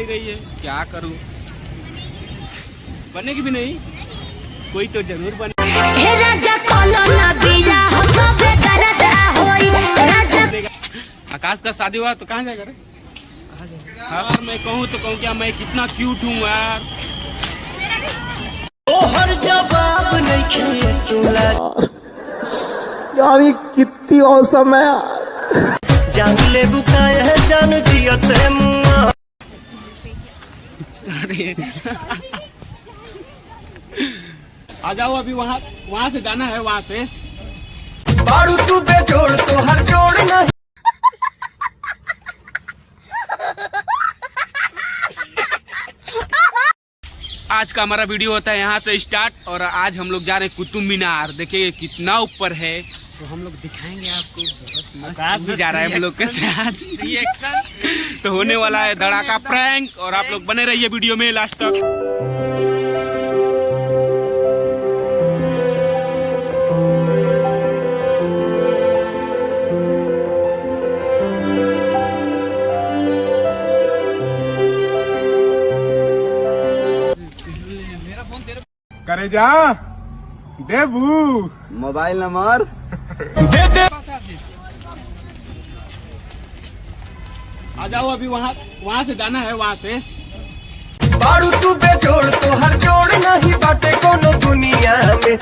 गई है, क्या करूं, बनेगी भी नहीं, कोई तो जरूर बने। आकाश का शादी हुआ तो कहाँ जाएगा रे? हाँ मैं कहूँ तो कहूँ क्या, मैं कितना क्यूट हूँ यार। हर जवाब नहीं यार ये कितनी औसम है यार। जान ले बुकाया है जान दिया ते मुआ। अरे आ जाओ, अभी वहाँ से जाना है, वहाँ से बारू तू बेजोड़ तो हर जोड़ नहीं। आज का हमारा वीडियो होता है यहाँ से स्टार्ट, और आज हम लोग जा रहे हैं कुतुब मीनार। देखिए कितना ऊपर है, तो हम लोग दिखाएंगे आपको। बहुत भी जा रहा है हम लोग के साथ रिएक्शन तो होने वाला है धड़ाका प्रैंक, और आप लोग बने रहिए वीडियो में लास्ट तक। करे जा देबू मोबाइल नंबर दे दे। आ जाओ, अभी वहाँ से जाना है, वहाँ से बारू तू बेजोड़ तो हर जोड़ नहीं बाटे कोनो दुनिया में।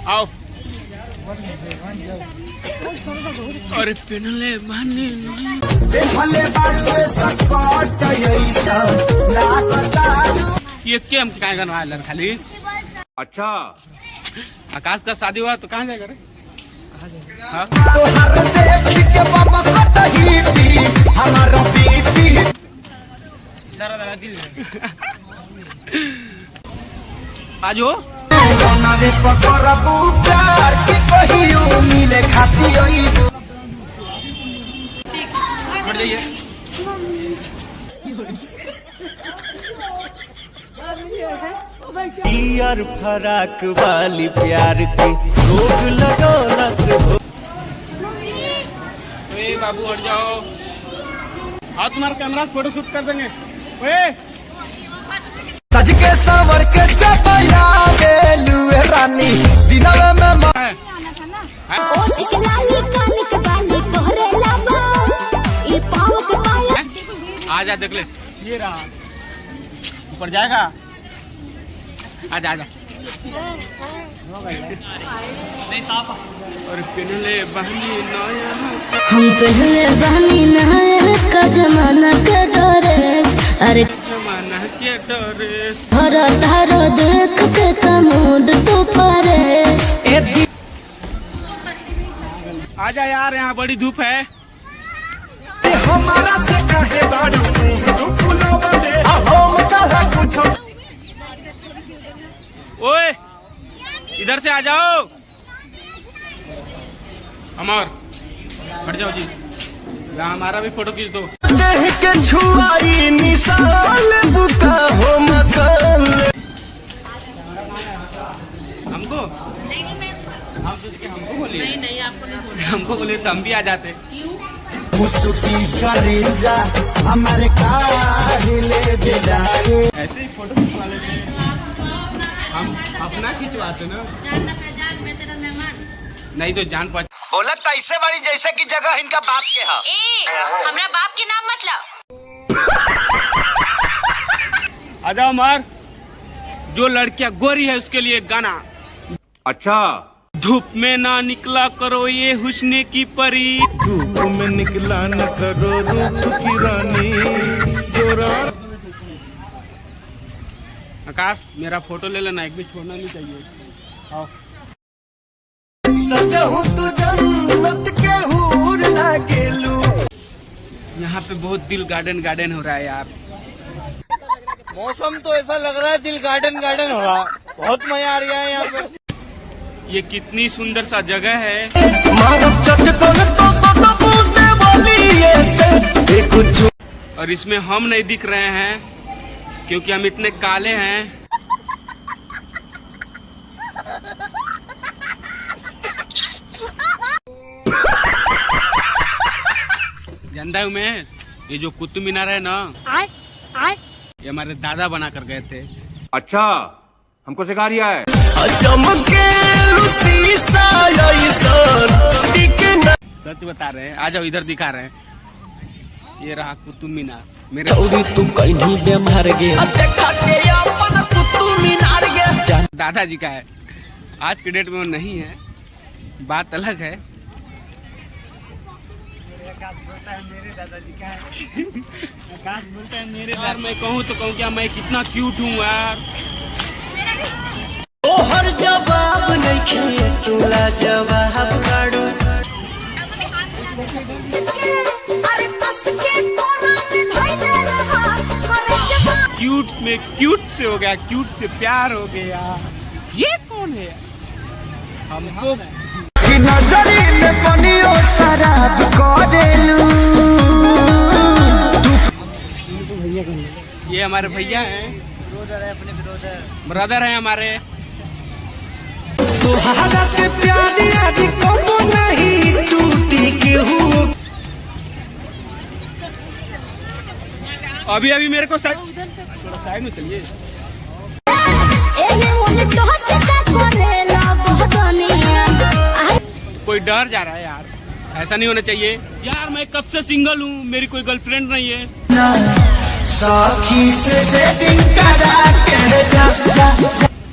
आओ। अरे पेनले माने भले बारू सपाट ऐसा ना पता। ये क्या हम क्या करना है खाली। अच्छा आकाश का शादी हुआ तो कहाँ जाएगा रे? हाँ? तो हर देख के बाबा कतही पी हमारा बीपी। दरा दिल आजो हमारे पकड़बू प्यार की कहियो मिले खाती होई। बढ़ जाइए। यार फराक वाली प्यार की रोग लगौलस हो। ओए बाबू हट जाओ, हाँ तुम्हारा कैमरा फोटो शूट कर देंगे। ओए सज के सावर के चपया बेलुए रानी दिनवे में है? आ जा देख ले, ये रहा ऊपर जाएगा। आजा आजा। और पहले बहनी नया, हम पहले बहनी नया का जमाना के डरेस। अरे जमाना के डरे हरा धारो देख के कमूड तो परेस। आजा यार, यहाँ बड़ी धूप है। हमारा से काहे बाड़ू तू फुलावले हम तरह कुछ। ओए इधर से आ जाओ, अमर हट जाओ जी, यहाँ हमारा भी फोटो खींच दो। देह के छुआई निशाल बुका हो मकान। हमको हम सोच के हमको बोलिए, नहीं आपको नहीं बोले, हमको बोले तो हम भी आ जाते। मुस्की करेजा हमारे काहिले बिलाए। ऐसे ही फोटो खिंचवा लेते हैं हम, अपना खिंचवाते ना। नहीं तो जान पहचान बोला तैसे बड़ी जैसे की जगह इनका बाप के है। हमरा बाप के नाम मतलब। आ जाओ मार, जो लड़कियां गोरी है उसके लिए गाना। अच्छा धूप में ना निकला करो ये हुस्न की परी, धूप में निकला न करो रूप की रानी गोरा। आकाश मेरा फोटो ले लेना, एक भी छोड़ना नहीं चाहिए। आओ। सच हूँ तू जन्नत के हूर ना गेलू। यहाँ पे बहुत दिल गार्डन गार्डन हो रहा है यार। मौसम तो ऐसा लग रहा है दिल गार्डन गार्डन हो रहा, बहुत मजा आ रहा है यहाँ पे। ये कितनी सुंदर सा जगह है। और इसमें हम नहीं दिख रहे हैं क्योंकि हम इतने काले हैं। जानता हूँ मैं, ये जो कुतुब मीनार है ना, ये हमारे दादा बना कर गए थे। अच्छा, हमको सिखा रिया है। सच बता रहे हैं, आ जाओ इधर दिखा रहे हैं। ये रहा कुतुब मीनार। मेरे तुम कहीं बेमार गए दादाजी का है। आज के डेट में वो नहीं है, बात अलग है। आकाश बोलता है मेरे दादाजी का है। आकाश बोलता है मेरे यार, मैं कहूँ तो कहूँ क्या, मैं कितना क्यूट हूँ यार। हर जवाब नहीं किए तुला जवाब काढू। क्यूट में क्यूट से हो गया, क्यूट से प्यार हो गया। ये कौन है हमको? नजरी में बनियो शराब करेलू। ये हमारे भैया हैं, ब्रदर है हमारे। तुहरा से प्यार आदि कबो नहीं टूटी केहू। अभी मेरे को साइड में चलिए। कोई डर जा रहा है यार, ऐसा नहीं होना चाहिए यार। मैं कब से सिंगल हूँ, मेरी कोई गर्लफ्रेंड नहीं है। साखी से सेटिंग करा के जा।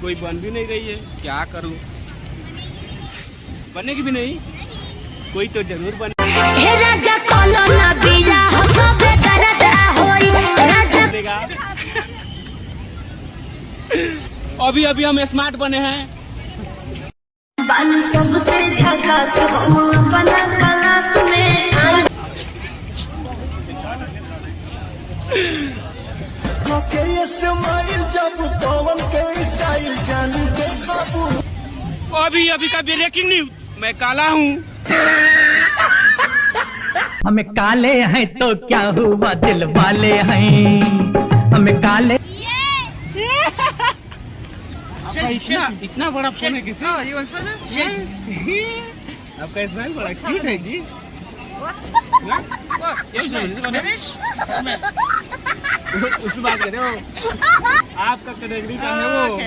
कोई बन भी नहीं रही है, क्या करूँ? बनेगी भी नहीं, कोई तो जरूर बने। अभी हम स्मार्ट बने हैं। सबसे झकास हूँ अपना क्लास में। अभी का ब्रेकिंग न्यूज, मैं काला हूँ। हमें काले हैं तो क्या हुआ, दिल वाले हैं हमें काले। इतना बड़ा फोन है किसी? आपका स्माइल बड़ा क्यूट है जी। उस बात कर रहे हो, आपका कैटेगरी का है वो।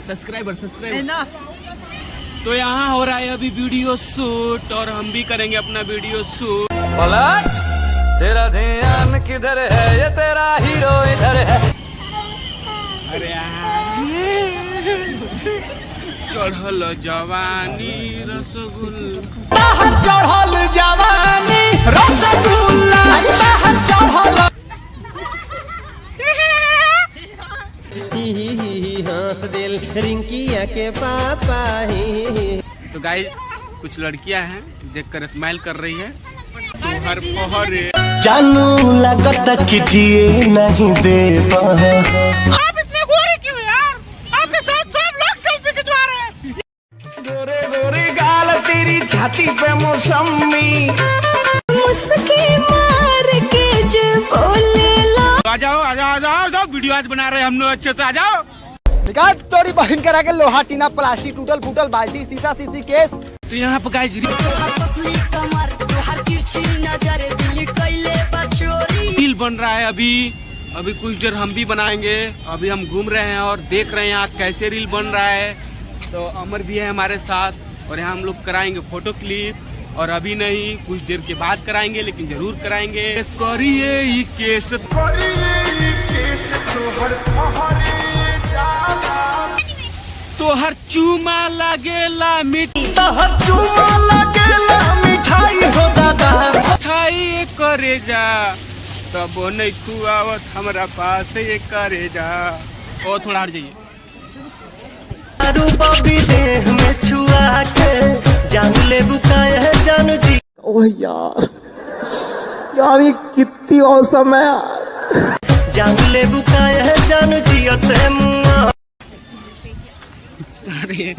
सब्सक्राइबर तो यहाँ हो रहा है अभी वीडियो शूट, और हम भी करेंगे अपना वीडियो शूट। पलट, तेरा ध्यान किधर है, ये तेरा हीरो इधर है। अरे चढ़ल जवानी रसगुल्ला, चढ़ल जवानी रसगुल्ला, चढ़ल। हंस दिल रिंकिया के पापा ही। तो गाइस, कुछ लड़कियां हैं देखकर स्माइल कर रही है। हर पहर जानू लगता कि जिए नहीं दे। आप इतने गोरे क्यों यार? आपके साथ सब लोग सेल्फी खिंचवा रहे हैं। गोरे गोरे गाल तेरी छाती पे मौसमी, मुस्की मार के जो बोले लो। आ जाओ, वीडियो आज बना रहे हैं हम लोग, अच्छे से आ जाओ। तोरी बहन करा के लोहा टीना प्लास्टिक टूटल फूटल बाल्टी शीशा शीशी केस। तो यहाँ पे गाइस रील बन रहा है। अभी कुछ देर हम भी बनाएंगे। अभी हम घूम रहे हैं और देख रहे हैं यहाँ कैसे रील बन रहा है। तो अमर भी है हमारे साथ, और यहाँ हम लोग कराएंगे फोटो क्लिप। और अभी नहीं, कुछ देर के बाद कराएंगे, लेकिन जरूर कराएंगे। करिए ये केस तो हर चूमा लगेला मिठाई हो दादा, मिठाई करे जा, तब नहीं खुआवत हमरा पास ये करे जा। और थोड़ा हट जाइए। बॉबी देह में छुआ के जान ले बुकाया है जान जी। ओह यार ये कितनी औसम है यार। जान ले बुकाया है जान जी अते मुआ। अरे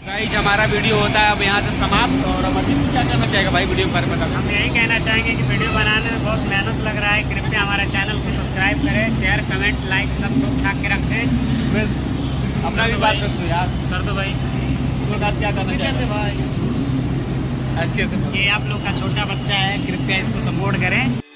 गाइस, हमारा वीडियो होता है अब यहाँ से समाप्त। और अब अभी क्या करना चाहेगा भाई वीडियो के बारे में? हम यही कहना चाहेंगे कि वीडियो बनाने में बहुत मेहनत लग रहा है। कृपया हमारे चैनल को सब्सक्राइब करें, शेयर कमेंट लाइक सब लोग ठाक के रखें। अपना भी बात कर दो यार, कर दो भाई। क्या करना चाहेंगे भाई? अच्छे से ये आप लोग का छोटा बच्चा है, कृपया इसको सपोर्ट करें।